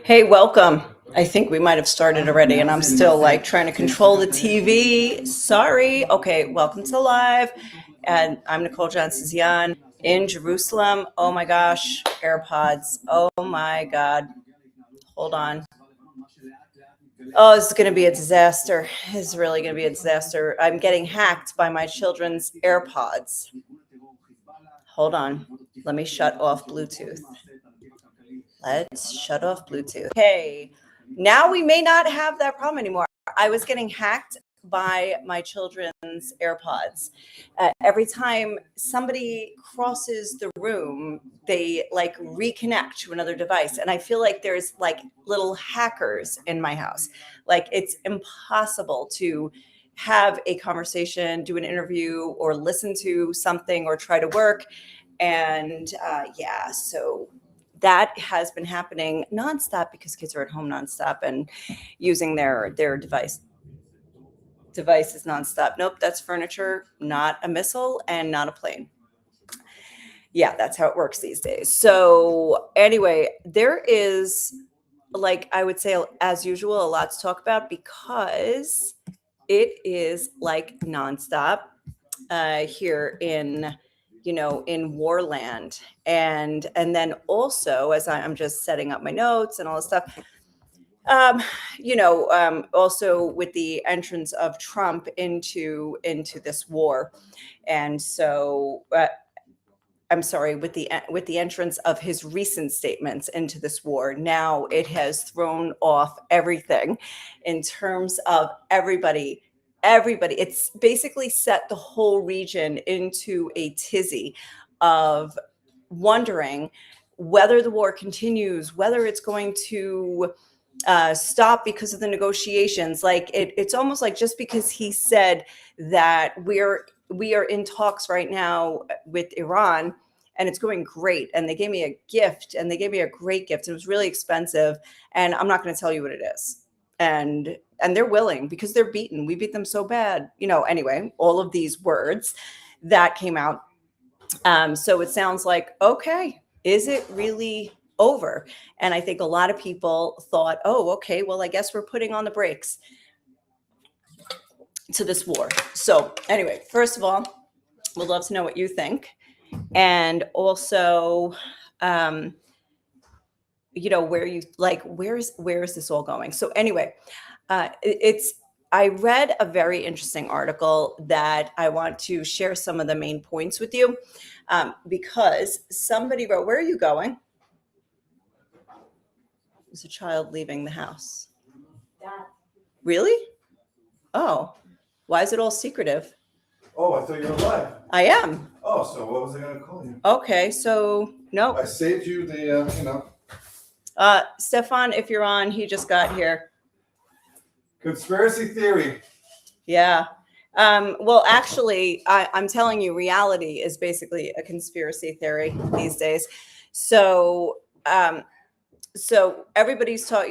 Hey, welcome. I think we might have started already, and I'm still like trying to control the TV. Sorry. Okay, welcome to live. And I'm Nicole Johnson in Jerusalem. Oh my gosh, AirPods. Oh my God. Hold on. Oh, this is going to be a disaster. This is really going to be a disaster. I'm getting hacked by my children's AirPods. Hold on. Let me shut off Bluetooth. Let's shut off Bluetooth. Okay, now we may not have that problem anymore. I was getting hacked by my children's AirPods. Every time somebody crosses the room, they like reconnect to another device. And I feel like there's like little hackers in my house. Like it's impossible to have a conversation, do an interview, or listen to something or try to work. And yeah, so that has been happening nonstop because kids are at home nonstop and using their devices nonstop. Nope, that's furniture, not a missile and not a plane. Yeah, that's how it works these days. So anyway, there is, like I would say, as usual, a lot to talk about because it is like nonstop here in warland. And then also, as I'm just setting up my notes and all this stuff, also with the entrance of Trump into this war. And so I'm sorry, with the entrance of his recent statements into this war, now it has thrown off everything in terms of everybody. It's basically set the whole region into a tizzy of wondering whether the war continues, whether it's going to stop because of the negotiations. Like it's almost like just because he said that we are in talks right now with Iran and it's going great, and they gave me a gift, and they gave me a great gift. It was really expensive, and I'm not going to tell you what it is. And they're willing because they're beaten. We beat them so bad. Anyway, all of these words that came out. So it sounds like, okay, is it really over? And I think a lot of people thought, oh, okay, well, I guess we're putting on the brakes to this war. So anyway, first of all, we'd love to know what you think. And also, where you like, where is this all going? So anyway, I read a very interesting article that I want to share some of the main points with you, because somebody wrote, where are you going? There's a child leaving the house. Really? Oh, why is it all secretive? Oh, I thought you were live. I am. Oh, so what was I going to call you? Okay, so no. I saved you the, Stefan, if you're on, he just got here. Conspiracy theory. Yeah. Well, actually, I'm telling you, reality is basically a conspiracy theory these days. So everybody's taught,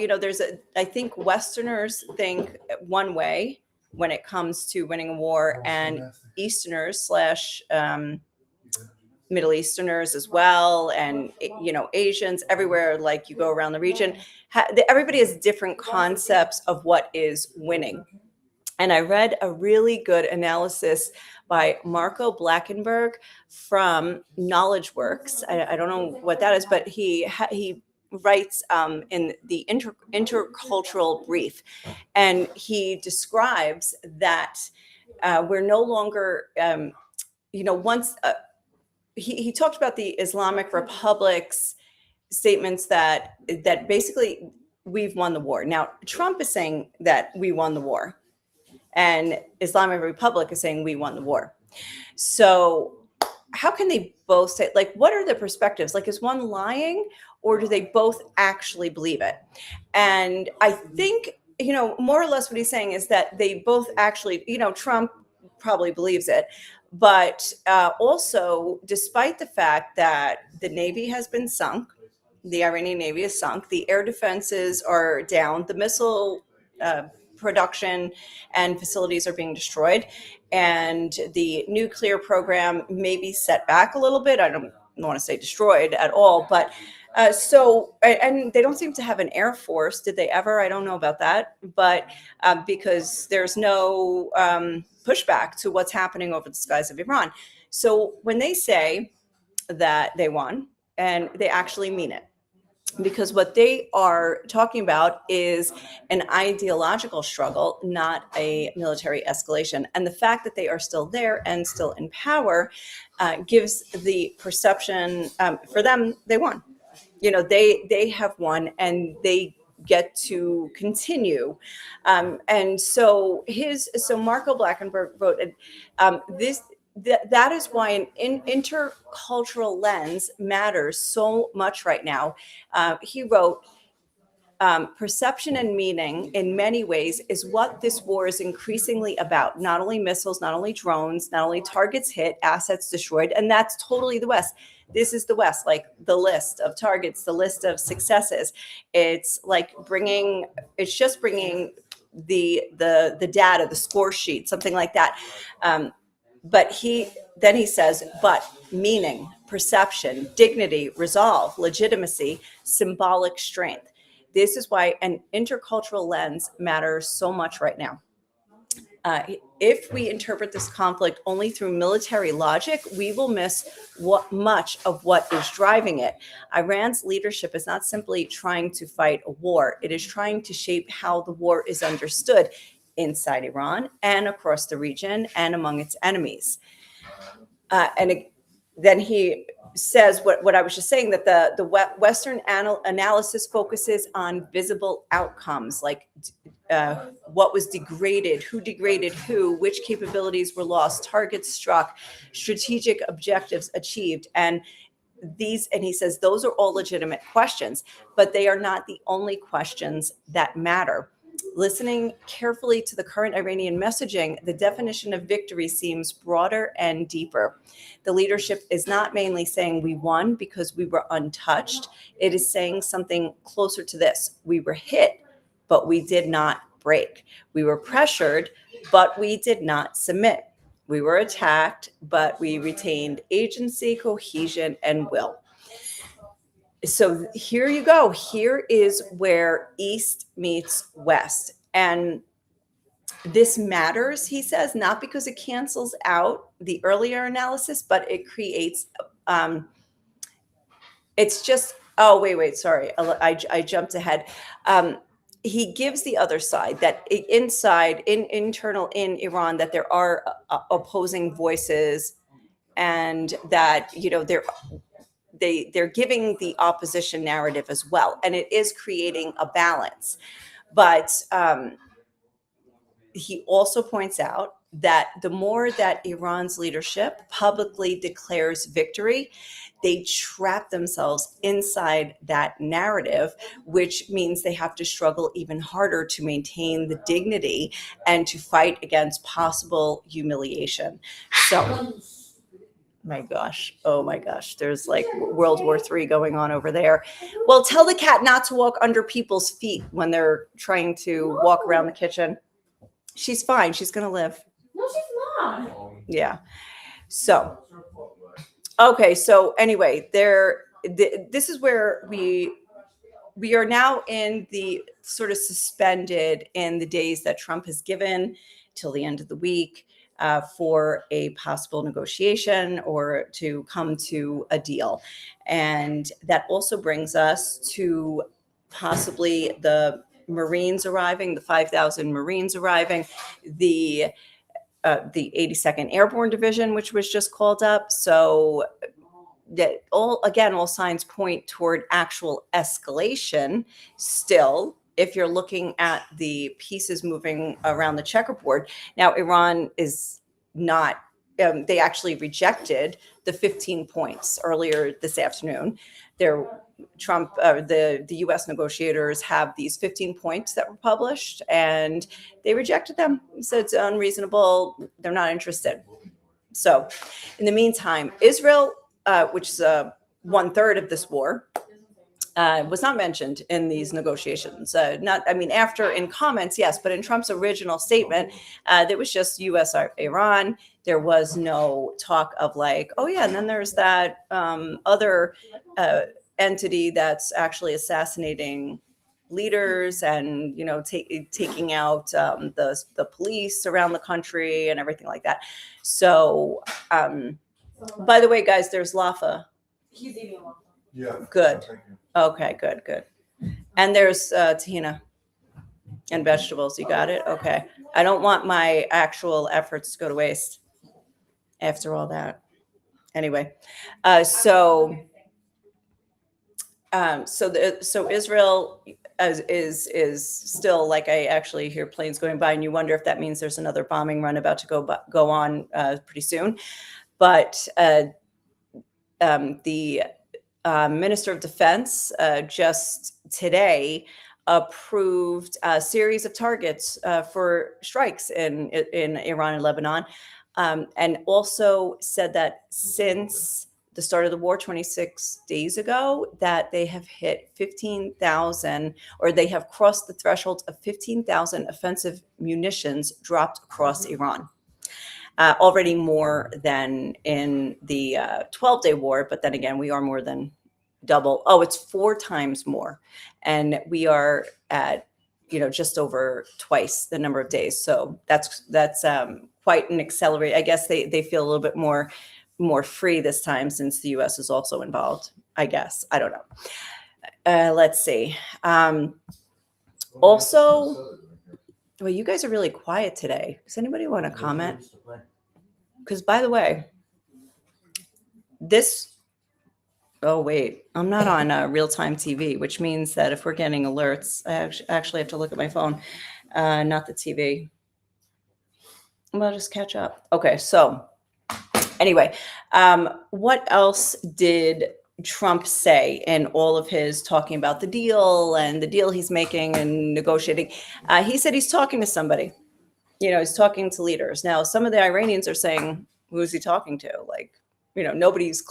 I think Westerners think one way when it comes to winning a war, and Easterners slash Middle Easterners as well, and Asians everywhere, like you go around the region, everybody has different concepts of what is winning. And I read a really good analysis by Marco Blackenberg from Knowledge Works. I don't know what that is, but he writes in the intercultural brief, and he describes that we're no longer, once he talked about the Islamic Republic's statements that basically we've won the war. Now, Trump is saying that we won the war, and Islamic Republic is saying we won the war. So how can they both say, like, what are the perspectives? Like, is one lying, or do they both actually believe it? And I think, more or less what he's saying is that they both actually, Trump probably believes it. But also, despite the fact that the Navy has been sunk, the Iranian Navy is sunk, the air defenses are down, the missile production and facilities are being destroyed, and the nuclear program may be set back a little bit. I don't want to say destroyed at all, but And they don't seem to have an air force. Did they ever? I don't know about that. But because there's no pushback to what's happening over the skies of Iran. So when they say that they won, and they actually mean it, because what they are talking about is an ideological struggle, not a military escalation. And the fact that they are still there and still in power gives the perception, for them, they won. They have won, and they get to continue. And so Marco Blackenberg wrote this. That is why an intercultural lens matters so much right now. He wrote, perception and meaning in many ways is what this war is increasingly about. Not only missiles, not only drones, not only targets hit, assets destroyed, and that's totally the West. This is the West, like the list of targets, the list of successes. It's just bringing the data, the score sheet, something like that. But he says, but meaning, perception, dignity, resolve, legitimacy, symbolic strength. This is why an intercultural lens matters so much right now. If we interpret this conflict only through military logic, we will miss much of what is driving it. Iran's leadership is not simply trying to fight a war. It is trying to shape how the war is understood inside Iran and across the region and among its enemies. Then he says what I was just saying, that the Western analysis focuses on visible outcomes, like what was degraded, who, which capabilities were lost, targets struck, strategic objectives achieved. And he says those are all legitimate questions, but they are not the only questions that matter. Listening carefully to the current Iranian messaging, the definition of victory seems broader and deeper. The leadership is not mainly saying we won because we were untouched. It is saying something closer to this. We were hit, but we did not break. We were pressured, but we did not submit. We were attacked, but we retained agency, cohesion, and will. So here you go. Here is where East meets West. And this matters, he says, not because it cancels out the earlier analysis, but it creates, it's just, oh, wait, sorry. I jumped ahead. He gives the other side that internal in Iran, that there are opposing voices, and that, they're giving the opposition narrative as well, and it is creating a balance. But he also points out that the more that Iran's leadership publicly declares victory, they trap themselves inside that narrative, which means they have to struggle even harder to maintain the dignity and to fight against possible humiliation. So, oh my gosh, there's like World War III going on over there. Well, tell the cat not to walk under people's feet when they're trying to walk around the kitchen. She's fine. She's going to live. No, she's not. Yeah. So, okay. So anyway, this is where we are now in the sort of suspended in the days that Trump has given till the end of the week for a possible negotiation or to come to a deal. And that also brings us to possibly the Marines arriving, the 5,000 Marines arriving, the 82nd Airborne Division, which was just called up. So that all signs point toward actual escalation still, if you're looking at the pieces moving around the checkerboard. Now, Iran is not, they actually rejected the 15 points earlier this afternoon. The U.S. negotiators have these 15 points that were published, and they rejected them. Said it's unreasonable. They're not interested. So in the meantime, Israel, which is 1/3 of this war, was not mentioned in these negotiations. After in comments, yes, but in Trump's original statement, there was just U.S. Iran. There was no talk of like, oh yeah, and then there's that other entity that's actually assassinating leaders and taking out the police around the country and everything like that. So by the way, guys, there's Lafa. He's eating one. Yeah. Good. Thank you. Okay, good. And there's tahina and vegetables. You got it? Okay. I don't want my actual efforts to go to waste after all that. Anyway, so Israel is still, like, I actually hear planes going by, and you wonder if that means there's another bombing run about to go on pretty soon. But the Minister of Defense just today approved a series of targets for strikes in Iran and Lebanon, and also said that since the start of the war 26 days ago, that they have hit 15,000, or they have crossed the threshold of 15,000 offensive munitions dropped across Iran. Already more than in the 12-day war, but then again, we are more than double. Oh, it's 4 times more, and we are at just over twice the number of days. So that's quite an accelerate. I guess they feel a little bit more free this time since the U.S. is also involved. I guess, I don't know. Let's see. Also, well, you guys are really quiet today. Does anybody want to comment? Because, by the way, oh, wait, I'm not on real-time TV, which means that if we're getting alerts, I actually have to look at my phone, not the TV. I'll just catch up. Okay, so anyway, what else did Trump say in all of his talking about the deal and the deal he's making and negotiating? He said he's talking to somebody. He's talking to leaders. Now, some of the Iranians are saying, who's he talking to? Like, nobody's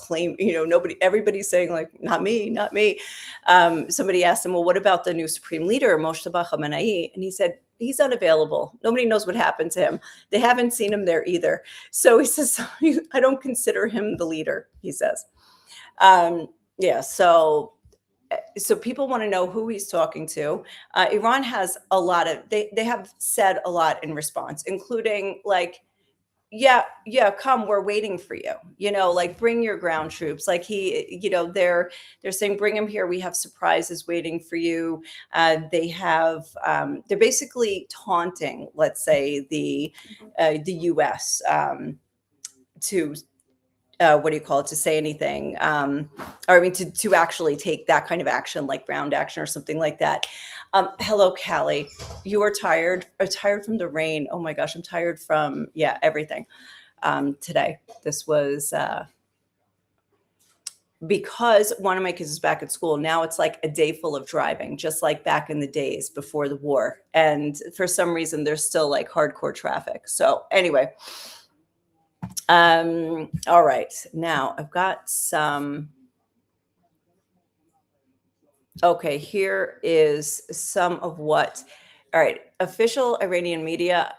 everybody's saying, like, not me. Somebody asked him, well, what about the new supreme leader, Moshtaba Khamenei? And he said, he's unavailable. Nobody knows what happened to him. They haven't seen him there either. So he says, I don't consider him the leader, he says. Yeah, so people want to know who he's talking to. Iran has a lot of, they have said a lot in response, including, like, yeah, come, we're waiting for you. Like, bring your ground troops. Like, they're saying, bring them here. We have surprises waiting for you. They're basically taunting, let's say, the U.S. To to say anything, or I mean, to actually take that kind of action, like ground action or something like that. Hello, Callie. You are tired. Tired from the rain. Oh my gosh, I'm tired from everything. Today, this was because one of my kids is back at school. Now it's like a day full of driving, just like back in the days before the war. And for some reason, there's still like hardcore traffic. So anyway. All right, now I've got some. Okay, here is some of what. All right, official Iranian media,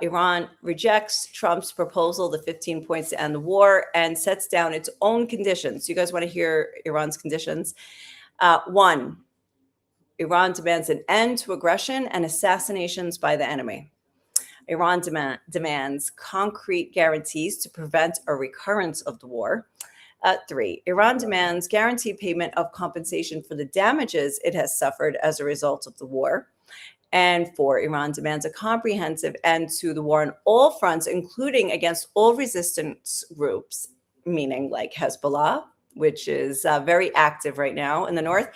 Iran rejects Trump's proposal, the 15 points to end the war, and sets down its own conditions. You guys want to hear Iran's conditions? 1, Iran demands an end to aggression and assassinations by the enemy. Iran demands concrete guarantees to prevent a recurrence of the war. 3, Iran demands guaranteed payment of compensation for the damages it has suffered as a result of the war. And 4, Iran demands a comprehensive end to the war on all fronts, including against all resistance groups, meaning like Hezbollah, which is very active right now in the north.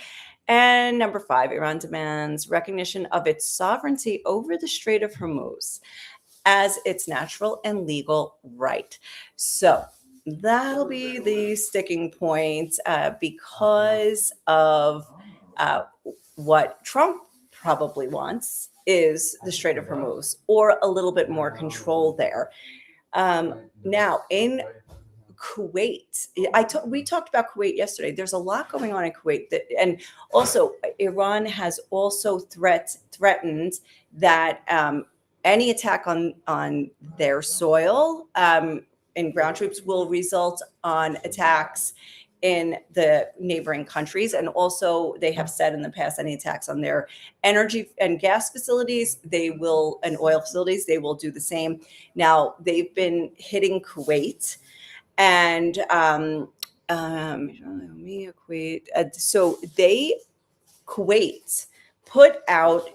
And number 5, Iran demands recognition of its sovereignty over the Strait of Hormuz as its natural and legal right. So that'll be the sticking point because of what Trump probably wants is the Strait of Hormuz, or a little bit more control there. Now, in Kuwait, we talked about Kuwait yesterday. There's a lot going on in Kuwait, and also Iran has also threatened that any attack on their soil and ground troops will result on attacks in the neighboring countries. And also they have said in the past, any attacks on their energy and gas facilities, and oil facilities, they will do the same. Now they've been hitting Kuwait and so Kuwait put out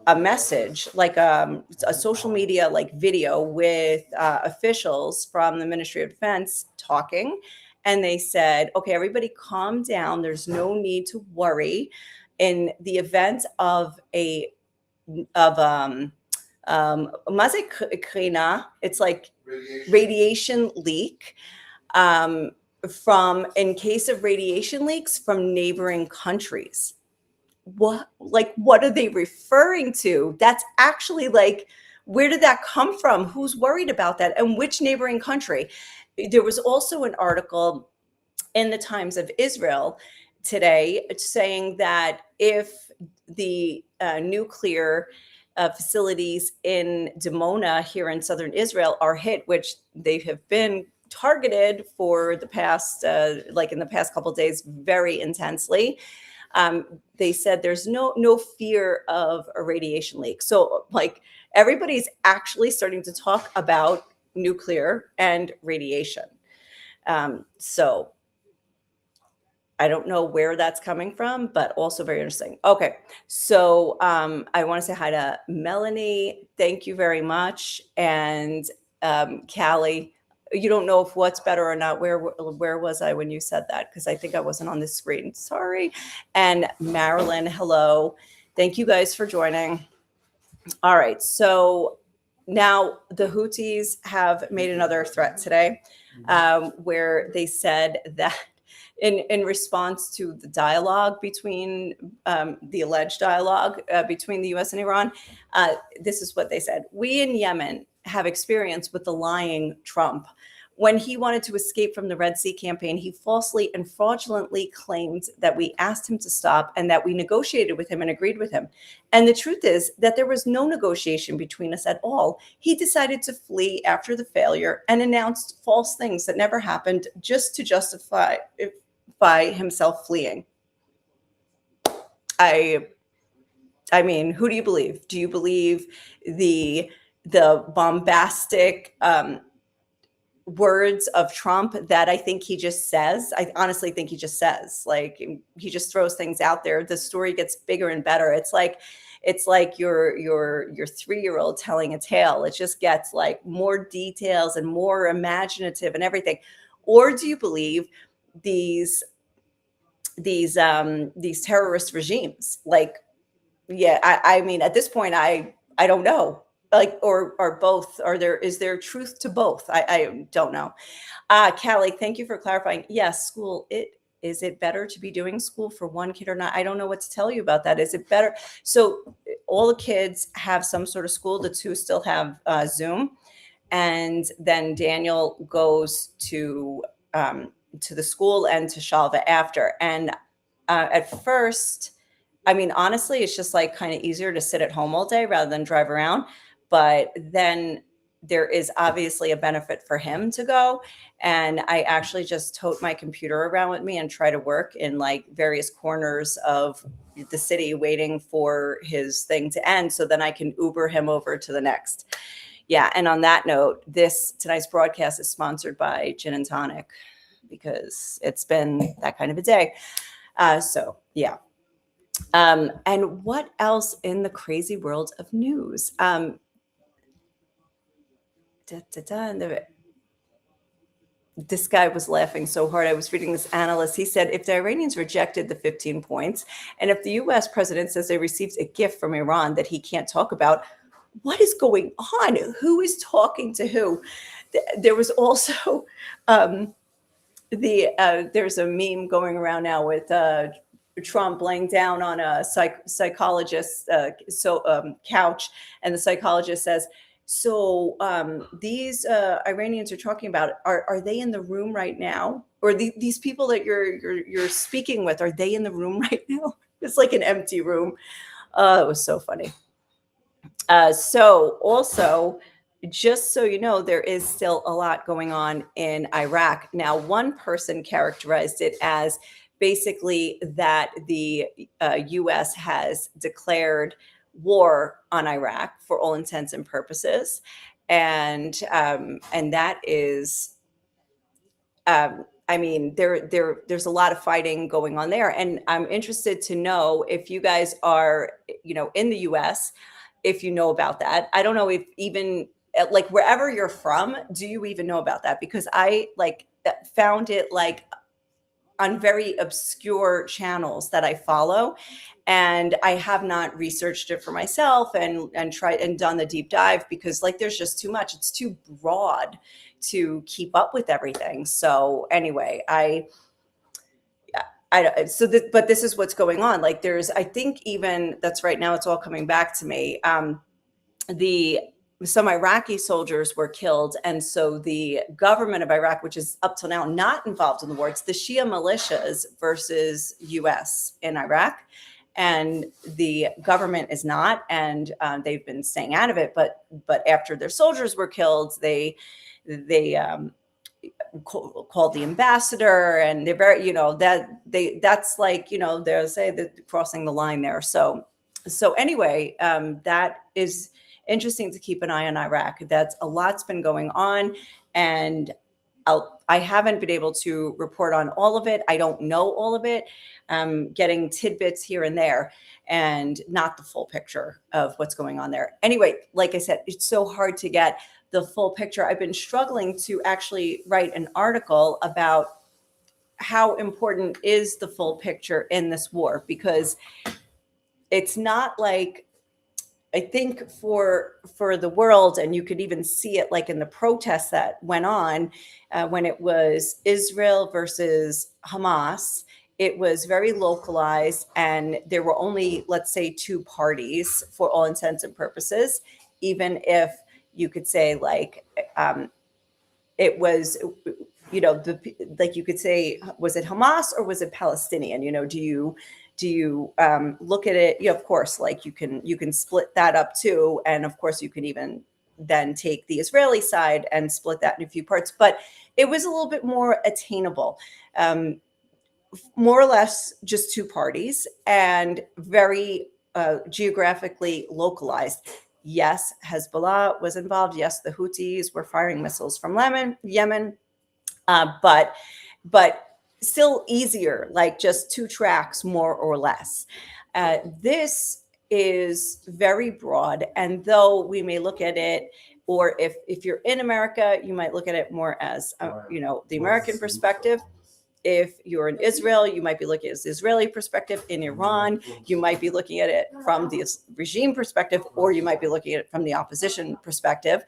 a message, like a social media like video with officials from the Ministry of Defense talking, and they said, "Okay, everybody, calm down. There's no need to worry. In the event of mazekrina, it's like radiation leak." In case of radiation leaks from neighboring countries. What are they referring to? That's actually like, where did that come from? Who's worried about that? And which neighboring country? There was also an article in the Times of Israel today saying that if the nuclear facilities in Dimona here in southern Israel are hit, which they have been targeted for the past, like in the past couple of days, very intensely. They said there's no fear of a radiation leak. So like everybody's actually starting to talk about nuclear and radiation. So I don't know where that's coming from, but also very interesting. Okay, so I want to say hi to Melanie. Thank you very much. And Callie, you don't know if what's better or not. Where was I when you said that? Because I think I wasn't on the screen. Sorry. And Marilyn, hello. Thank you guys for joining. All right, so now the Houthis have made another threat today, where they said that in response to the dialogue between the alleged dialogue between the U.S. and Iran, this is what they said: "We in Yemen have experience with the lying Trump. When he wanted to escape from the Red Sea campaign, he falsely and fraudulently claimed that we asked him to stop and that we negotiated with him and agreed with him. And the truth is that there was no negotiation between us at all. He decided to flee after the failure and announced false things that never happened just to justify himself fleeing." I mean, who do you believe? Do you believe the bombastic words of Trump that I think he just says? I honestly think he just says, like, he just throws things out there. The story gets bigger and better. It's like your 3-year-old telling a tale. It just gets like more details and more imaginative and everything. Or do you believe these terrorist regimes? Like, yeah, I mean, at this point, I don't know. Like, or both? Is there truth to both? I don't know. Callie, thank you for clarifying. Yes, school. Is it better to be doing school for one kid or not? I don't know what to tell you about that. Is it better? So all the kids have some sort of school. The 2 still have Zoom, and then Daniel goes to the school and to Shalva after. And at first, I mean, honestly, it's just like kind of easier to sit at home all day rather than drive around. But then there is obviously a benefit for him to go. And I actually just tote my computer around with me and try to work in like various corners of the city waiting for his thing to end. So then I can Uber him over to the next. Yeah. And on that note, tonight's broadcast is sponsored by Gin and Tonic because it's been that kind of a day. So yeah. And what else in the crazy world of news? This guy was laughing so hard. I was reading this analyst. He said, if the Iranians rejected the 15 points, and if the U.S. president says they received a gift from Iran that he can't talk about, what is going on? Who is talking to who? There was also there's a meme going around now with Trump laying down on a psychologist's couch, and the psychologist says, "So these Iranians are talking about, are they in the room right now? Or these people that you're speaking with, are they in the room right now?" It's like an empty room. It was so funny. So also, just so you know, there is still a lot going on in Iraq. Now, one person characterized it as basically that the US has declared war on Iraq for all intents and purposes. And that is, I mean, there's a lot of fighting going on there. And I'm interested to know if you guys are, in the US, if you know about that. I don't know if even like wherever you're from, do you even know about that? Because I like found it like on very obscure channels that I follow, and I have not researched it for myself and tried and done the deep dive because like there's just too much. It's too broad to keep up with everything. So anyway, but this is what's going on. Like I think even that's right now, it's all coming back to me. The Some Iraqi soldiers were killed, and so the government of Iraq, which is up till now not involved in the war, it's the Shia militias versus U.S. in Iraq, and the government is not, and they've been staying out of it. But after their soldiers were killed, they called the ambassador, and they're very, that's like, they'll say that crossing the line there. So anyway, that is interesting to keep an eye on Iraq. That's a lot's been going on, and I haven't been able to report on all of it. I don't know all of it. Getting tidbits here and there, and not the full picture of what's going on there. Anyway, like I said, it's so hard to get the full picture. I've been struggling to actually write an article about how important is the full picture in this war, because it's not like, I think for the world, and you could even see it like in the protests that went on when it was Israel versus Hamas, it was very localized, and there were only, let's say, two parties for all intents and purposes, even if you could say like it was, like you could say, was it Hamas or was it Palestinian? Do you look at it? Of course, like you can split that up too, and of course you can even then take the Israeli side and split that in a few parts. But it was a little bit more attainable, more or less just two parties, and very geographically localized. Yes, Hezbollah was involved. Yes, the Houthis were firing missiles from Yemen, but still easier, like just two tracks, more or less. This is very broad, and though we may look at it, or if you're in America, you might look at it more as the American perspective. If you're in Israel, you might be looking at the Israeli perspective. In Iran, you might be looking at it from the regime perspective, or you might be looking at it from the opposition perspective.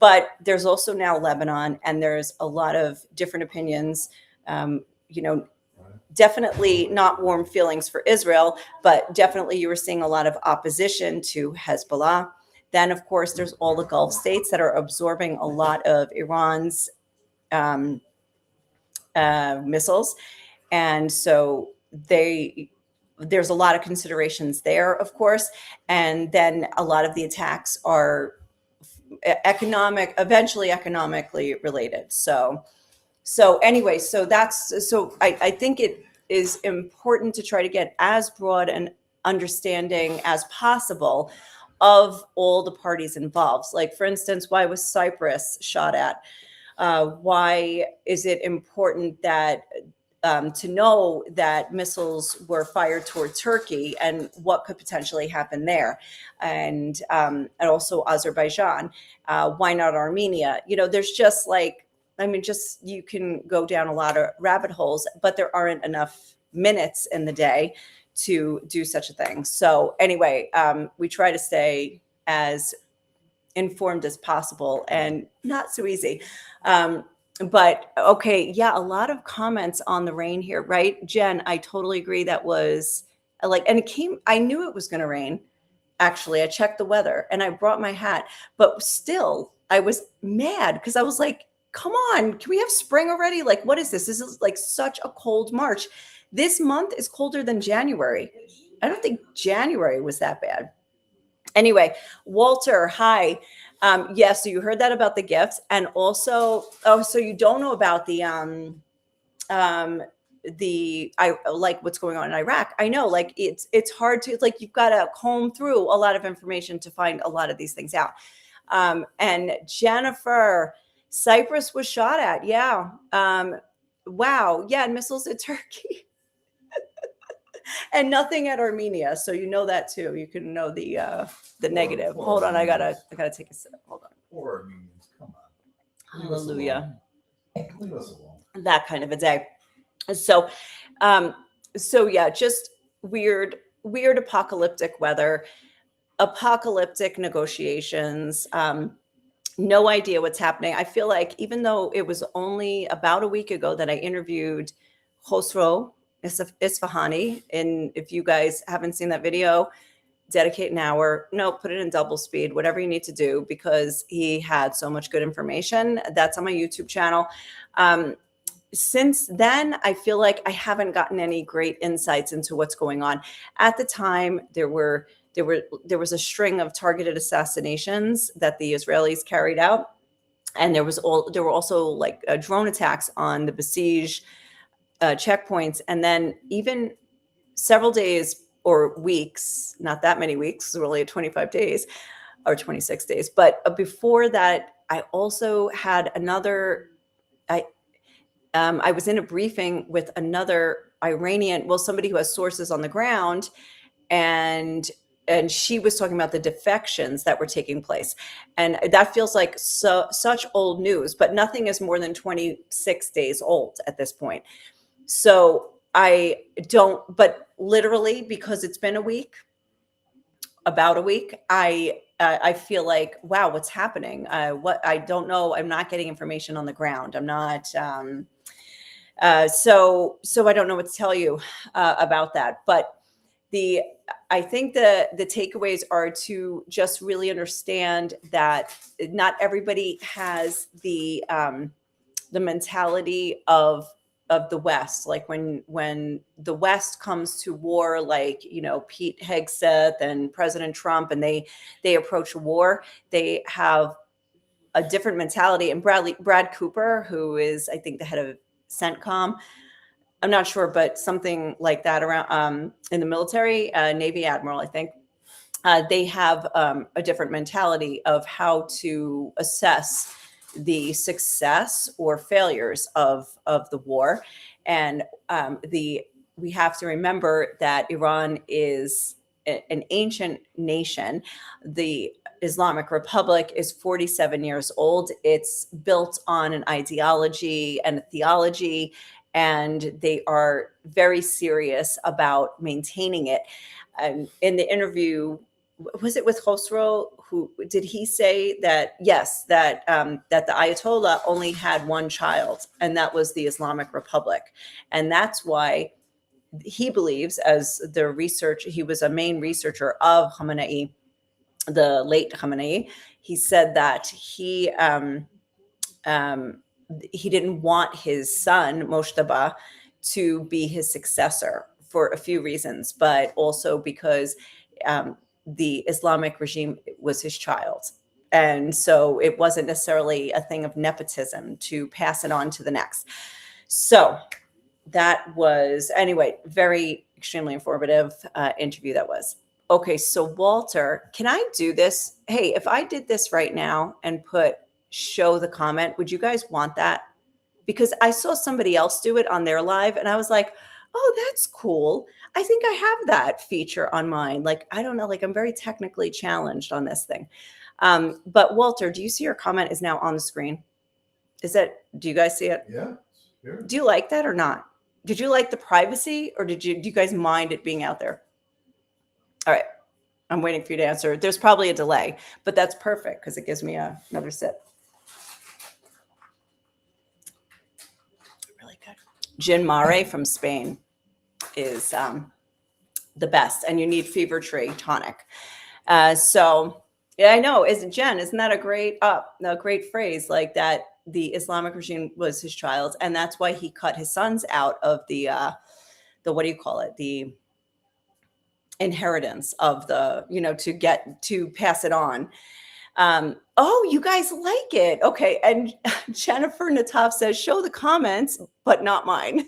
But there's also now Lebanon, and there's a lot of different opinions. Definitely not warm feelings for Israel, but definitely you were seeing a lot of opposition to Hezbollah. Then, of course, there's all the Gulf states that are absorbing a lot of Iran's missiles. And so there's a lot of considerations there, of course. And then a lot of the attacks are eventually economically related. So anyway, I think it is important to try to get as broad an understanding as possible of all the parties involved. Like, for instance, why was Cyprus shot at? Why is it important that to know that missiles were fired toward Turkey and what could potentially happen there, and also Azerbaijan? Why not Armenia? There's just like, you can go down a lot of rabbit holes, but there aren't enough minutes in the day to do such a thing. So anyway, we try to stay as informed as possible, and not so easy. But okay, yeah, a lot of comments on the rain here, right? Jen, I totally agree. That was like, and I knew it was going to rain. Actually, I checked the weather and I brought my hat, but still I was mad because I was like, come on, can we have spring already? Like, what is this? This is like such a cold March. This month is colder than January. I don't think January was that bad. Anyway, Walter, hi. Yeah, so you heard that about the gifts, and also, oh, so you don't know about I like what's going on in Iraq. I know, like it's hard to, like, you've got to comb through a lot of information to find a lot of these things out. And Jennifer, Cyprus was shot at. Yeah. Wow. Yeah, and missiles at Turkey. And nothing at Armenia. So you know that too. You can know the negative. Hold on, I gotta take a sip. Hold on. Poor Armenians, come on. Hallelujah. Leave us alone. That kind of a day. So so yeah, just weird apocalyptic weather, apocalyptic negotiations. No idea what's happening. I feel like even though it was only about a week ago that I interviewed Khosrow Isfahani, and if you guys haven't seen that video, dedicate an hour. No, put it in double speed, whatever you need to do, because he had so much good information. That's on my YouTube channel. Since then, I feel like I haven't gotten any great insights into what's going on. At the time, there was a string of targeted assassinations that the Israelis carried out, and there were also like drone attacks on the besieged checkpoints, and then even several days or weeks, not that many weeks, it's really 25 days or 26 days, but before that, I also had another. I was in a briefing with another Iranian, well, somebody who has sources on the ground, and she was talking about the defections that were taking place, and that feels like such old news, but nothing is more than 26 days old at this point. So I don't, but literally, because it's been about a week, I feel like, wow, what's happening? What, I don't know. I'm not getting information on the ground. I'm not. So I don't know what to tell you about that. But I think the takeaways are to just really understand that not everybody has the mentality of the West. Like when the West comes to war, like, Pete Hegseth and President Trump, and they approach war, they have a different mentality. And Brad Cooper, who is, I think, the head of CENTCOM, I'm not sure, but something like that, around in the military, Navy admiral, I think. They have a different mentality of how to assess the success or failures of the war. And we have to remember that Iran is an ancient nation. The Islamic Republic is 47 years old. It's built on an ideology and a theology, and they are very serious about maintaining it. In the interview, was it with Khosrow? Who did he say that? Yes, that that the Ayatollah only had one child, and that was the Islamic Republic, and that's why he believes, as the research, he was a main researcher of Khamenei, the late Khamenei. He said that he didn't want his son Moshtaba to be his successor for a few reasons, but also because the Islamic regime was his child. And so it wasn't necessarily a thing of nepotism to pass it on to the next. So that was, anyway, very extremely informative interview that was. Okay, so Walter, can I do this? Hey, if I did this right now and put show the comment, would you guys want that? Because I saw somebody else do it on their live, and I was like, oh, that's cool. I think I have that feature on mine. Like, I don't know, like, I'm very technically challenged on this thing. But Walter, do you see your comment is now on the screen? Do you guys see it? Yeah. Sure. Do you like that or not? Did you like the privacy, or do you guys mind it being out there? All right. I'm waiting for you to answer. There's probably a delay, but that's perfect because it gives me another sip. Really good. Gin Mare from Spain is the best, and you need Fever Tree tonic. So yeah, I know. Isn't that a great phrase, like that? The Islamic regime was his child, and that's why he cut his sons out of the what do you call it? The inheritance of the, to pass it on. Oh, you guys like it. Okay. And Jennifer Nataf says, show the comments, but not mine.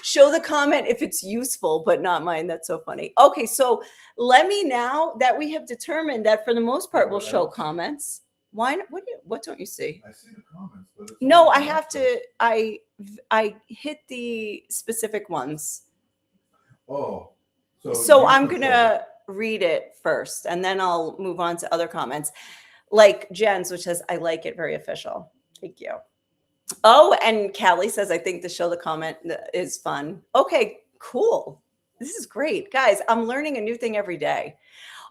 Show the comment if it's useful, but not mine. That's so funny. Okay. So let me, now that we have determined that for the most part, Yeah, we'll but I show don't see it. comments. Why? What don't you see? I see the comments, but it's. No, not I on have access. to, I hit the specific ones. Oh. So you I'm control it. gonna read it first and then I'll move on to other comments. Like Jen's, which says, I like it, very official. Thank you. Oh, and Callie says, I think the show the comment is fun. Okay, cool. This is great. Guys, I'm learning a new thing every day.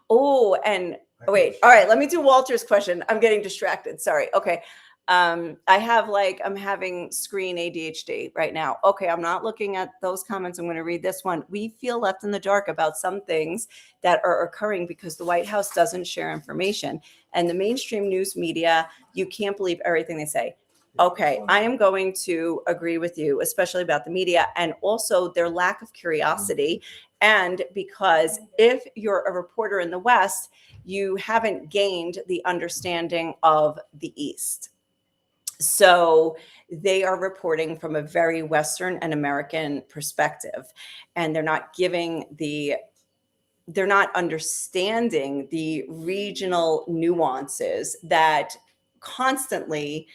Oh, and I can wait. see All it. right, let me do Walter's question. I'm getting distracted. Sorry. Okay. I'm having screen ADHD right now. Okay, I'm not looking at those comments. I'm going to read this one. We feel left in the dark about some things that are occurring because the White House doesn't share information. And the mainstream news media, you can't believe everything they say. Okay, I am going to agree with you, especially about the media and also their lack of curiosity. And because if you're a reporter in the West, you haven't gained the understanding of the East. So they are reporting from a very Western and American perspective, and they're not understanding the regional nuances that constantly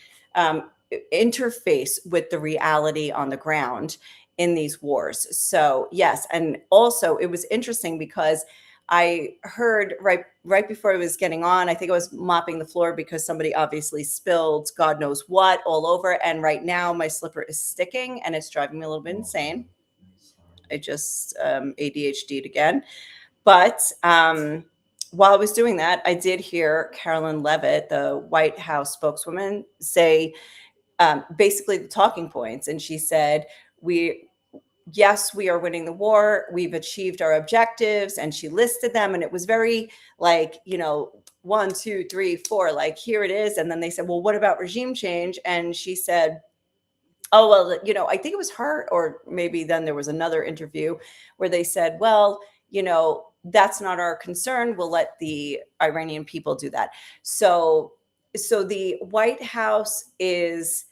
interface with the reality on the ground in these wars. So yes, and also it was interesting because I heard right before I was getting on, I think I was mopping the floor because somebody obviously spilled God knows what all over, and right now my slipper is sticking and it's driving me a little bit insane. I just ADHD'd again. But while I was doing that, I did hear Carolyn Levitt, the White House spokeswoman, say basically the talking points. And she said, yes, we are winning the war. We've achieved our objectives. And she listed them. And it was very like, 1, 2, 3, 4, like here it is. And then they said, well, what about regime change? And she said, oh, well, I think it was her, or maybe then there was another interview where they said, well, that's not our concern. We'll let the Iranian people do that. So the White House is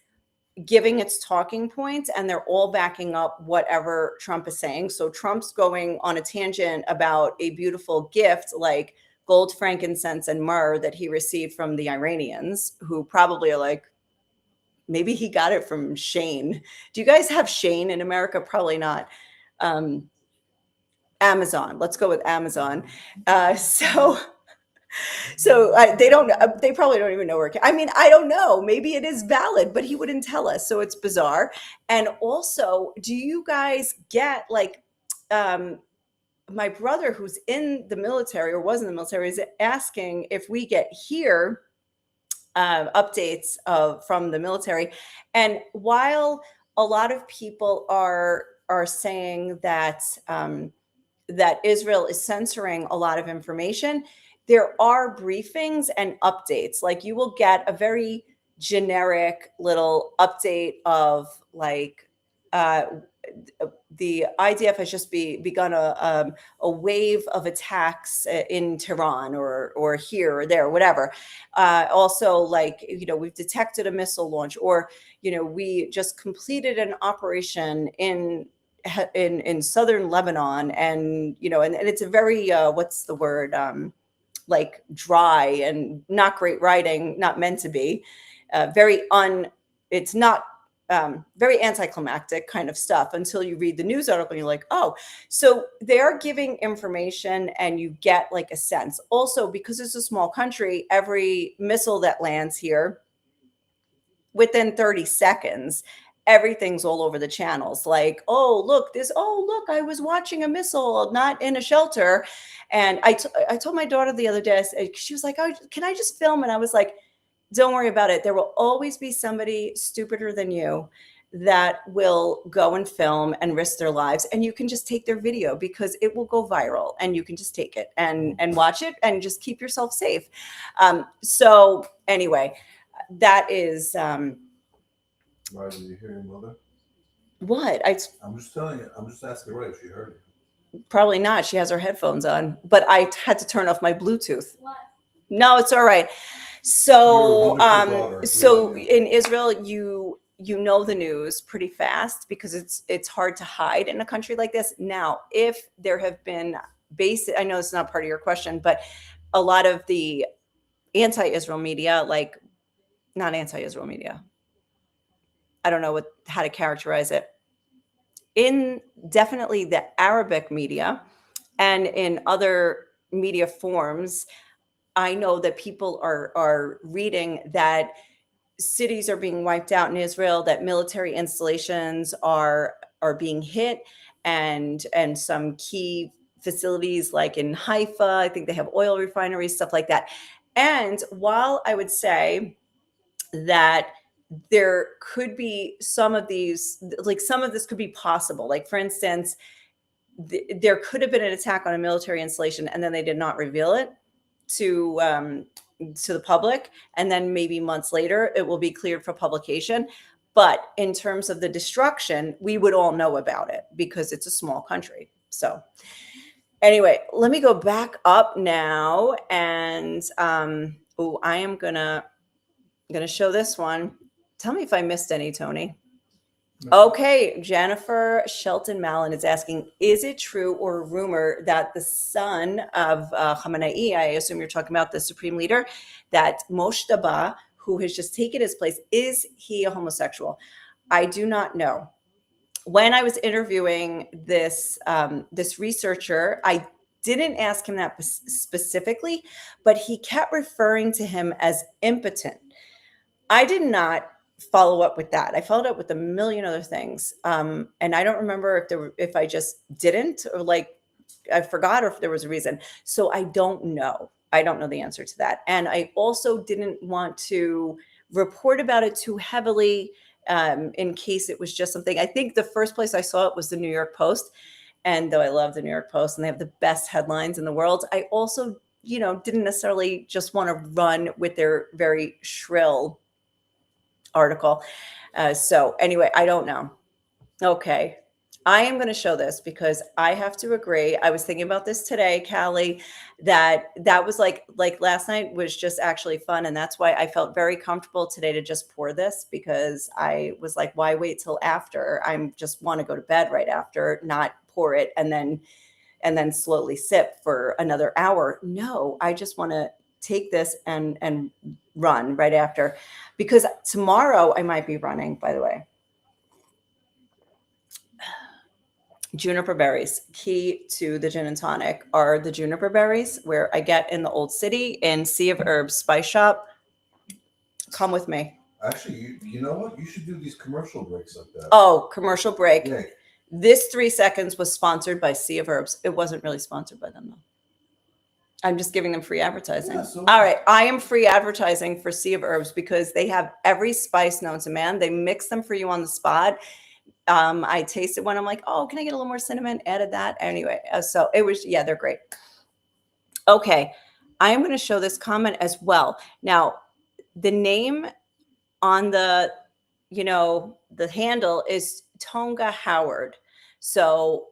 giving its talking points and they're all backing up whatever Trump is saying. So Trump's going on a tangent about a beautiful gift like gold, frankincense, and myrrh that he received from the Iranians, who probably are like, maybe he got it from Shane. Do you guys have Shane in America? Probably not. Amazon. Let's go with Amazon. They don't. They probably don't even know where. I mean, I don't know. Maybe it is valid, but he wouldn't tell us, so it's bizarre. And also, do you guys get like? My brother, who's in the military or was in the military, is asking if we get here updates from the military. And while a lot of people are saying that that Israel is censoring a lot of information, there are briefings and updates. Like you will get a very generic little update of like the IDF has just begun a wave of attacks in Tehran or here or there, whatever. Also, like we've detected a missile launch, or we just completed an operation in southern Lebanon, and and it's a very what's the word, like dry and not great writing, not meant to be, it's not very anticlimactic kind of stuff until you read the news article and you're like, oh, so they're giving information and you get like a sense. Also, because it's a small country, every missile that lands here, within 30 seconds, everything's all over the channels. Like, oh, look, I was watching a missile, not in a shelter. And I told my daughter the other day, she was like, oh, can I just film? And I was like, don't worry about it. There will always be somebody stupider than you that will go and film and risk their lives. And you can just take their video because it will go viral, and you can just take it and watch it and just keep yourself safe. So anyway, that is Right, did you hear your mother? what I'm just telling you. I'm just asking her if she heard you. probably not. She has her headphones on, but I had to turn off my Bluetooth. What? No, it's all right. You're a So, wonderful daughter. We so love you. in Israel, you know the news pretty fast because it's hard to hide in a country like this. Now, if there have been basic, I know it's not part of your question, but a lot of the anti-Israel media, like not anti-Israel media, I don't know how to characterize it. In definitely the Arabic media and in other media forms, I know that people are reading that cities are being wiped out in Israel, that military installations are being hit, and some key facilities like in Haifa, I think they have oil refineries, stuff like that. And while I would say that there could be some of these, like some of this could be possible, like for instance, there could have been an attack on a military installation and then they did not reveal it to the public, and then maybe months later it will be cleared for publication. But in terms of the destruction, we would all know about it because it's a small country. So anyway, let me go back up now, and I am gonna show this one. Tell me if I missed any, Tony. Okay, Jennifer Shelton Mallon is asking, is it true or a rumor that the son of Khamenei, I assume you're talking about the supreme leader, that Moshtaba, who has just taken his place, is he a homosexual? I do not know. When I was interviewing this researcher, I didn't ask him that specifically, but he kept referring to him as impotent. I did not follow up with that. I followed up with a million other things. And I don't remember if I just didn't, or like I forgot, or if there was a reason. So I don't know. I don't know the answer to that. And I also didn't want to report about it too heavily, in case it was just something. I think the first place I saw it was the New York Post. And though I love the New York Post and they have the best headlines in the world, I also, didn't necessarily just want to run with their very shrill article. So anyway, I don't know. Okay. I am going to show this because I have to agree. I was thinking about this today, Callie, that was like last night was just actually fun. And that's why I felt very comfortable today to just pour this, because I was like, why wait till after? I just want to go to bed right after, not pour it and then slowly sip for another hour. No, I just want to take this and run right after, because tomorrow I might be running, by the way. Juniper berries. Key to the gin and tonic are the juniper berries, where I get in the Old City in Sea of Herbs Spice Shop. Come with me. Actually, you know what? You should do these commercial breaks like that. Oh, commercial break. Yeah. This 3 seconds was sponsored by Sea of Herbs. It wasn't really sponsored by them, though. I'm just giving them free advertising. Yeah, so- All right. I am free advertising for Sea of Herbs because they have every spice known to man. They mix them for you on the spot. I tasted one. I'm like, oh, can I get a little more cinnamon? Added that. Anyway, so it was, yeah, they're great. Okay. I am going to show this comment as well. Now, the name on the handle is Tonga Howard. So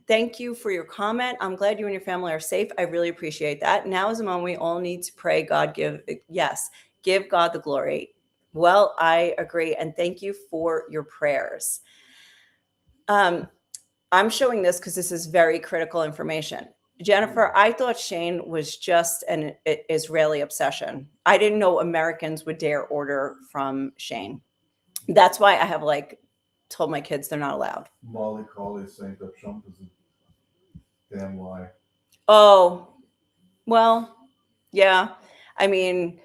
thank you for your comment. I'm glad you and your family are safe. I really appreciate that. Now is the moment we all need to pray. Give God the glory. Well, I agree. And thank you for your prayers. I'm showing this because this is very critical information. Jennifer, I thought Shane was just an Israeli obsession. I didn't know Americans would dare order from Shane. That's why I have told my kids they're not allowed. Molly Colley is saying that Trump is a damn lie. Oh, well, yeah. I mean,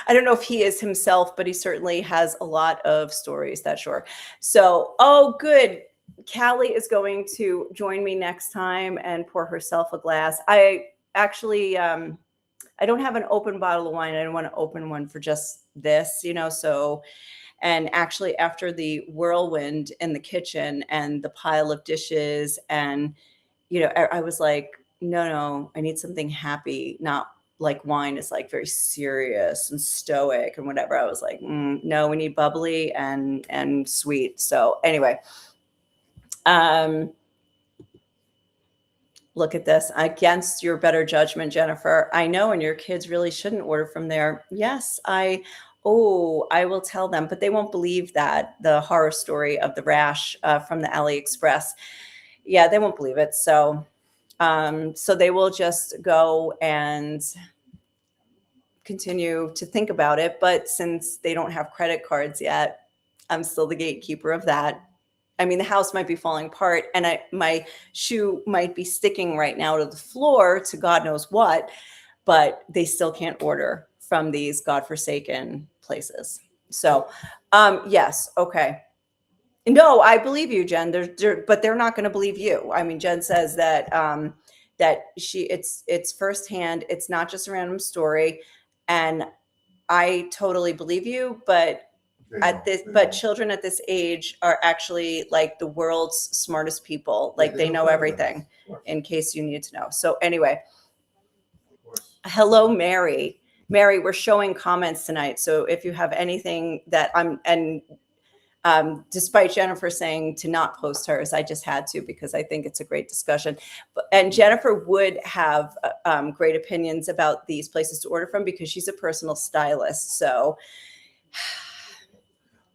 I don't know if he is himself, but he certainly has a lot of stories, that's sure. So, oh, good. Callie is going to join me next time and pour herself a glass. I actually, I don't have an open bottle of wine. I don't want to open one for just this, so. And actually, after the whirlwind in the kitchen and the pile of dishes, and, I was like, no, I need something happy, not like wine is like very serious and stoic and whatever. I was like, no, we need bubbly and sweet. So anyway, Look at this. Against your better judgment, Jennifer. I know, and your kids really shouldn't order from there. Yes, I will tell them, but they won't believe that the horror story of the rash from the AliExpress. Yeah, they won't believe it. So, so they will just go and continue to think about it. But since they don't have credit cards yet, I'm still the gatekeeper of that. I mean, the house might be falling apart and my shoe might be sticking right now to the floor to God knows what, but they still can't order from these godforsaken places. So, yes. Okay. No, I believe you, Jen. But they're not going to believe you. I mean, Jen says that it's firsthand. It's not just a random story, and I totally believe you. But children at this age are actually like the world's smartest people. Like they know everything. In case you need to know. So anyway, hello, Mary. Mary, we're showing comments tonight. So if you have anything that despite Jennifer saying to not post hers, I just had to because I think it's a great discussion. And Jennifer would have great opinions about these places to order from because she's a personal stylist. So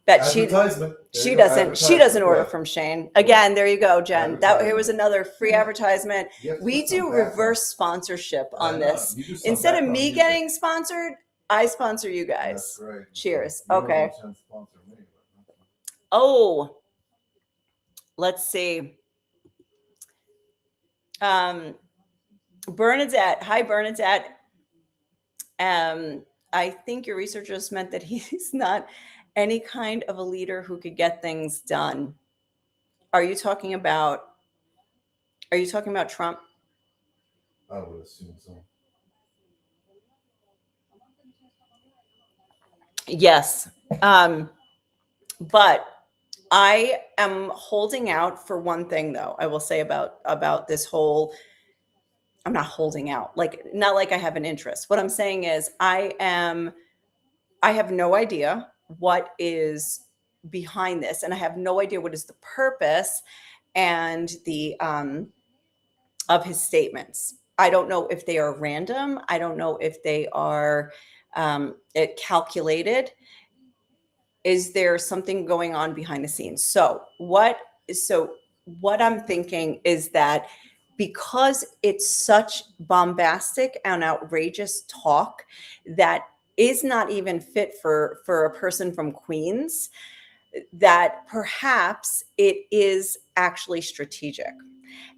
that she doesn't order from Shane. Again, there you go, Jen. That here was another free advertisement. We do reverse sponsorship on this. Instead of me getting sponsored, I sponsor you guys. Cheers. Okay. Oh, let's see. Bernadette. Hi, Bernadette. I think your researchers meant that he's not any kind of a leader who could get things done. Are you talking about Trump? I would assume so. Yes. But I am holding out for one thing, though. I will say about this whole. I'm not holding out, not like I have an interest. What I'm saying is, I have no idea what is behind this, and I have no idea what is the purpose and the of his statements. I don't know if they are random. I don't know if they are calculated. Is there something going on behind the scenes? So what I'm thinking is that because it's such bombastic and outrageous talk that is not even fit for a person from Queens, that perhaps it is actually strategic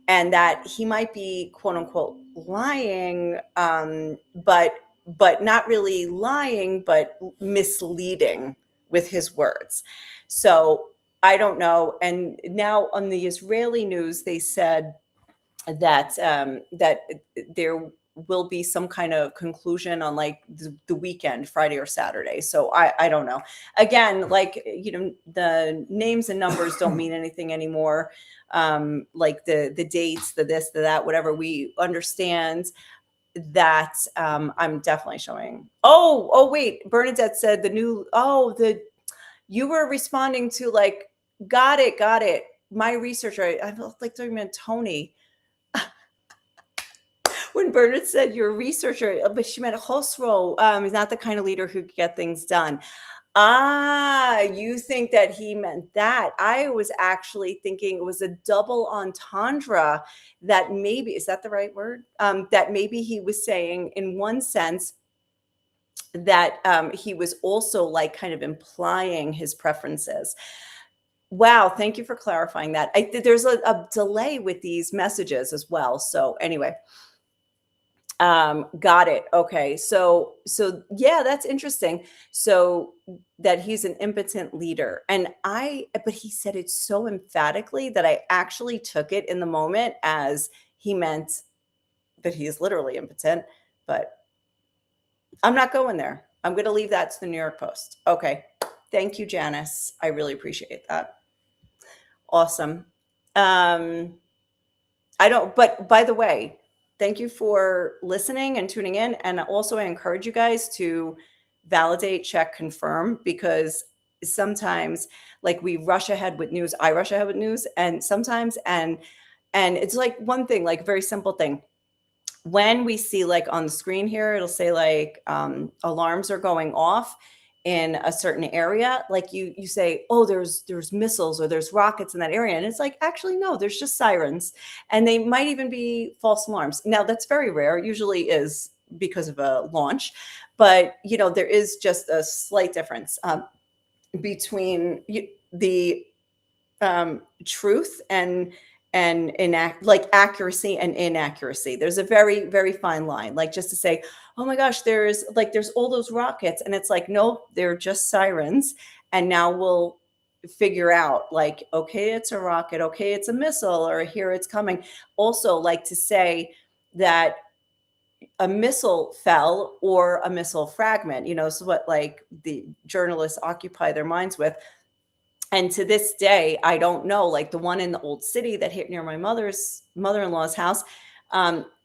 and that he might be quote unquote lying, but not really lying, but misleading with his words. So I don't know. And now on the Israeli news, they said that that there will be some kind of conclusion on like the weekend, Friday or Saturday. So I don't know. Again, the names and numbers don't mean anything anymore. Like the dates, the this, the that, whatever. We understand that. I'm definitely showing. Oh wait, Bernadette said you were responding to like, got it. My researcher, I felt like talking about Tony. When Bernard said you're a researcher, but she meant Khosrow is not the kind of leader who could get things done. You think that he meant that. I was actually thinking it was a double entendre that maybe, is that the right word? That maybe he was saying in one sense that he was also like kind of implying his preferences. Wow, thank you for clarifying that. There's a delay with these messages as well. So anyway. Got it. Okay. So yeah, that's interesting. So that he's an impotent leader. But he said it so emphatically that I actually took it in the moment as he meant that he is literally impotent, but I'm not going there. I'm going to leave that to the New York Post. Okay. Thank you, Janice. I really appreciate that. Awesome. But by the way, thank you for listening and tuning in. And also I encourage you guys to validate, check, confirm, because sometimes like we rush ahead with news. I rush ahead with news and sometimes, and And it's like one thing, like a very simple thing. When we see like on the screen here, it'll say like alarms are going off in a certain area. Like you say, oh, there's missiles or there's rockets in that area. And it's like, actually, no, there's just sirens. And they might even be false alarms. Now that's very rare, usually is because of a launch. But there is just a slight difference between the truth and like accuracy and inaccuracy. There's a very, very fine line. Like just to say, oh my gosh, there's all those rockets, and it's like, nope, they're just sirens. And now we'll figure out like, okay, it's a rocket, okay, it's a missile, or here it's coming. Also, like to say that a missile fell or a missile fragment, so what like the journalists occupy their minds with. And to this day, I don't know, like the one in the old city that hit near my mother-in-law's house,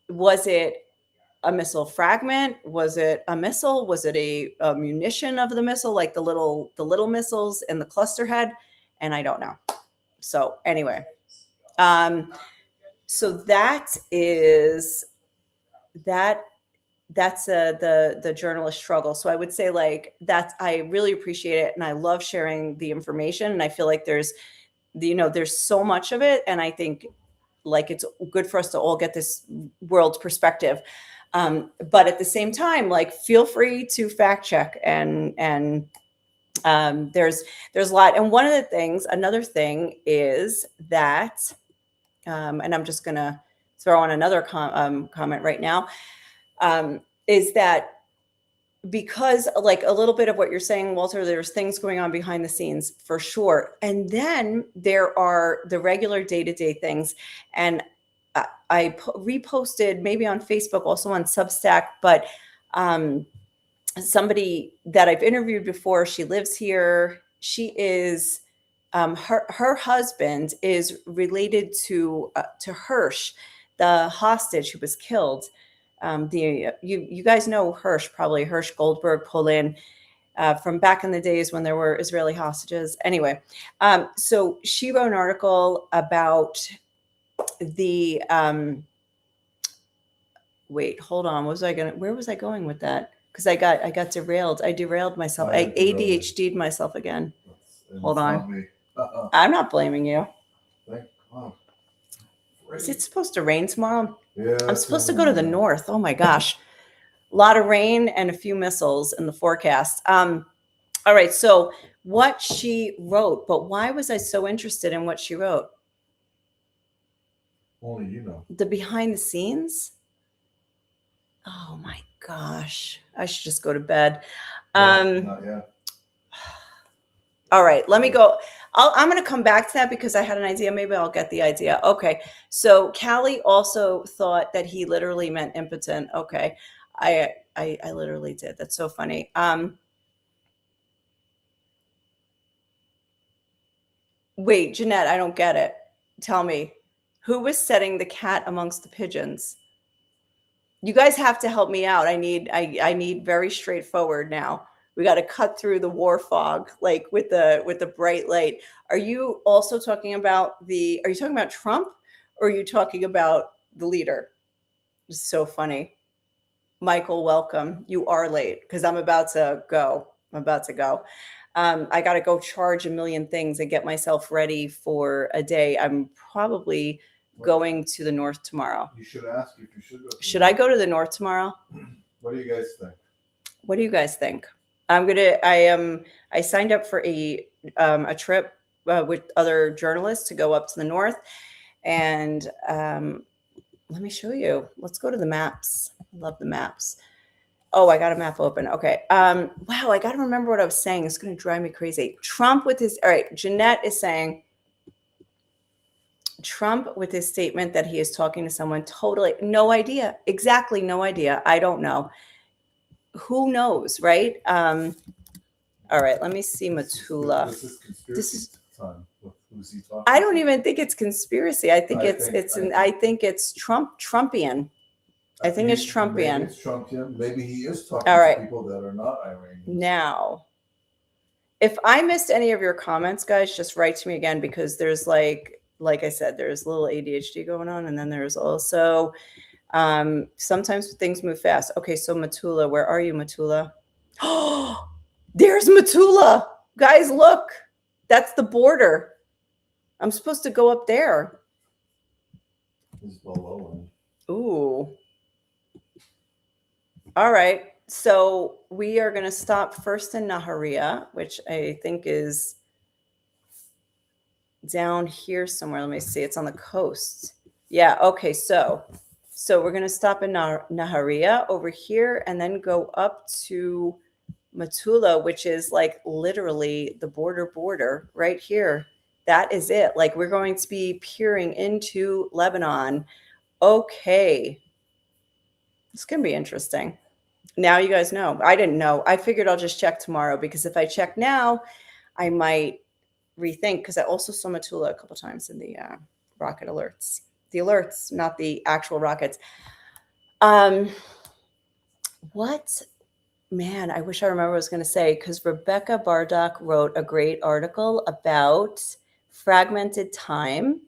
was it a missile fragment? Was it a missile? Was it a munition of the missile, like the little missiles in the cluster head? And I don't know. So anyway, so that is that's the journalist struggle. So I would say like I really appreciate it, and I love sharing the information. And I feel like there's so much of it, and I think like it's good for us to all get this world perspective. But at the same time, like feel free to fact check and there's a lot. And another thing is that, and I'm just gonna throw on another comment right now. Is that because like a little bit of what you're saying, Walter, there's things going on behind the scenes for sure. And then there are the regular day-to-day things. And I reposted maybe on Facebook, also on Substack, but somebody that I've interviewed before, she lives here. She is, her husband is related to Hirsch, the hostage who was killed. You guys know Hirsch, probably Hirsch Goldberg, Polin, from back in the days when there were Israeli hostages. Anyway, so she wrote an article about the wait, hold on. Where was I going with that? Because I got derailed. I derailed myself. I ADHD'd myself again. Hold on. I'm not blaming you. Thank God. Is it supposed to rain tomorrow? Yeah, I'm supposed to go to the north. Oh my gosh. A lot of rain and a few missiles in the forecast. All right. So what she wrote, but why was I so interested in what she wrote? Only you know. The behind the scenes? Oh my gosh. I should just go to bed. Not yet. All right, let me go. I'm going to come back to that because I had an idea. Maybe I'll get the idea. Okay. So Callie also thought that he literally meant impotent. Okay. I literally did. That's so funny. Wait, Jeanette, I don't get it. Tell me, who was setting the cat amongst the pigeons? You guys have to help me out. I need very straightforward now. We got to cut through the war fog, like with the bright light. Are you also talking about are you talking about Trump, or are you talking about the leader? It's so funny. Michael, welcome. You are late because I'm about to go. I got to go charge a million things and get myself ready for a day. I'm probably going to the north tomorrow. You should ask if you should go. Should I go to the north tomorrow? What do you guys think? What do you guys think? I signed up for a trip with other journalists to go up to the north, and let me show you. Let's go to the maps. I love the maps. Oh, I got a map open. Okay. Wow, I got to remember what I was saying. It's going to drive me crazy. Trump with his, all right, Jeanette is saying Trump with his statement that he is talking to someone, totally no idea. Exactly, no idea. I don't know. Who knows, right? All right, let me see Matula. This is time. Who's he talking I don't even think it's conspiracy. I think it's Trumpian. I think it's Trumpian. Maybe it's Trumpian. Maybe he is talking All right. to people that are not Iranians. Now, if I missed any of your comments, guys, just write to me again, because there's like like I said, there's a little ADHD going on, and then there's also sometimes things move fast. Okay, so Matula, where are you, Matula? Oh, there's Matula. Guys, look. That's the border. I'm supposed to go up there. This is below. Ooh. All right. So we are going to stop first in Naharia, which I think is down here somewhere. Let me see. It's on the coast. Yeah. Okay. So we're going to stop in Naharia over here and then go up to Matula, which is like literally the border right here. That is it. Like we're going to be peering into Lebanon. Okay. It's going to be interesting. Now you guys know. I didn't know. I figured I'll just check tomorrow because if I check now, I might rethink because I also saw Matula a couple times in the rocket alerts. The alerts, not the actual rockets. What? Man, I wish I remember what I was going to say because Rebecca Bardock wrote a great article about fragmented time.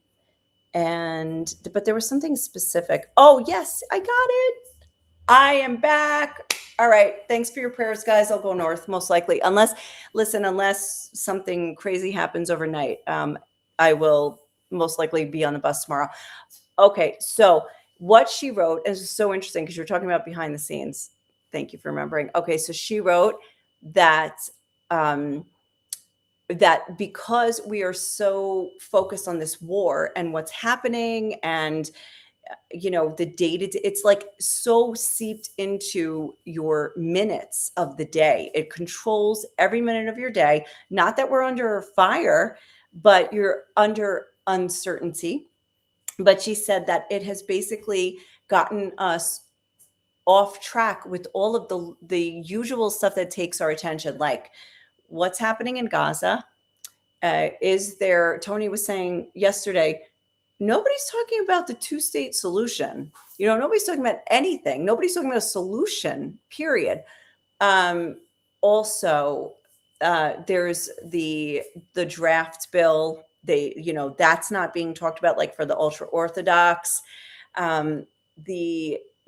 But there was something specific. Oh, yes, I got it. I am back. All right. Thanks for your prayers, guys. I'll go north most likely. Unless something crazy happens overnight, I will most likely be on the bus tomorrow. Okay. So what she wrote is so interesting because you're talking about behind the scenes. Thank you for remembering. Okay. So she wrote that, that because we are so focused on this war and what's happening and the data, it's like so seeped into your minutes of the day. It controls every minute of your day. Not that we're under fire, but you're under uncertainty. But she said that it has basically gotten us off track with all of the usual stuff that takes our attention, like what's happening in Gaza. Tony was saying yesterday, nobody's talking about the two-state solution. Nobody's talking about anything. Nobody's talking about a solution, period. Also, there's the draft bill. That's not being talked about, like for the ultra-Orthodox.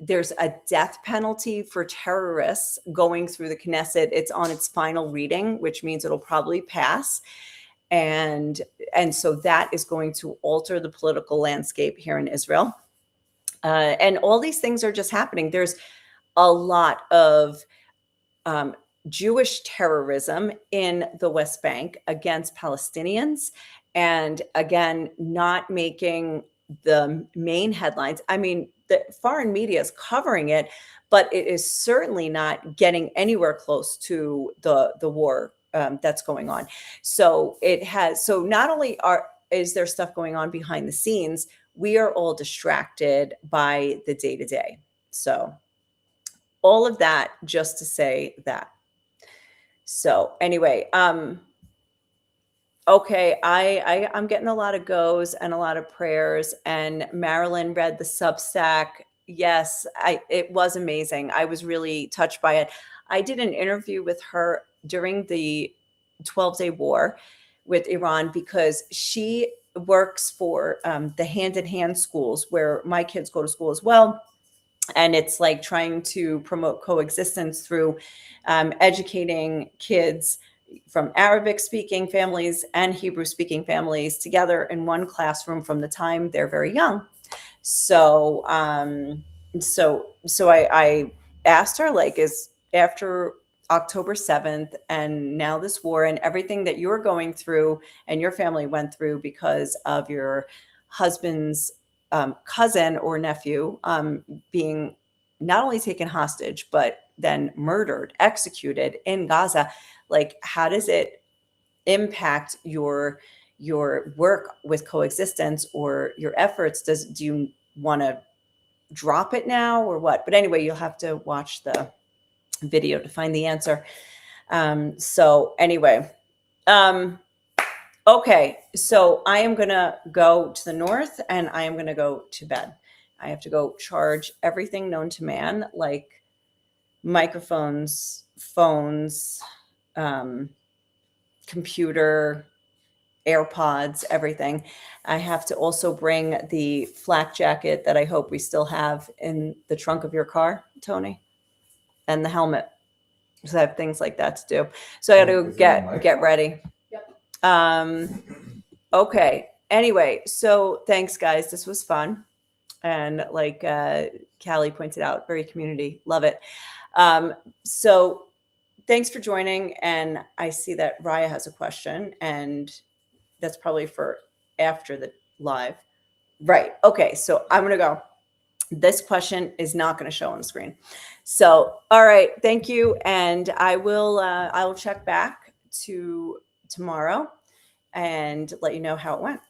There's a death penalty for terrorists going through the Knesset. It's on its final reading, which means it'll probably pass. And so that is going to alter the political landscape here in Israel. And all these things are just happening. There's a lot of Jewish terrorism in the West Bank against Palestinians. And again, not making the main headlines. I mean, the foreign media is covering it, but it is certainly not getting anywhere close to the war that's going on. So not only is there stuff going on behind the scenes, we are all distracted by the day-to-day. So all of that just to say that. So anyway, okay, I'm getting a lot of goes and a lot of prayers, and Marilyn read the Substack. Yes, it was amazing. I was really touched by it. I did an interview with her during the 12-day war with Iran because she works for the hand-in-hand schools where my kids go to school as well. And it's like trying to promote coexistence through educating kids from Arabic speaking families and Hebrew speaking families together in one classroom from the time they're very young. So, I asked her, like, is after October 7th and now this war and everything that you're going through and your family went through because of your husband's cousin or nephew being not only taken hostage, but then murdered, executed in Gaza. Like, how does it impact your work with coexistence or your efforts? Do you want to drop it now or what? But anyway, you'll have to watch the video to find the answer. So anyway, okay. So I am going to go to the north and I am going to go to bed. I have to go charge everything known to man, like microphones, phones, computer, AirPods, everything. I have to also bring the flak jacket that I hope we still have in the trunk of your car, Tony, and the helmet. So I have things like that to do. So I got to Is it in my get car? ready. Okay. Anyway, so thanks, guys. This was fun. And like Callie pointed out, very community. Love it. So thanks for joining. And I see that Raya has a question, and that's probably for after the live. Right. Okay. So I'm going to go. This question is not going to show on the screen. So, all right. Thank you. And I will check back to tomorrow and let you know how it went.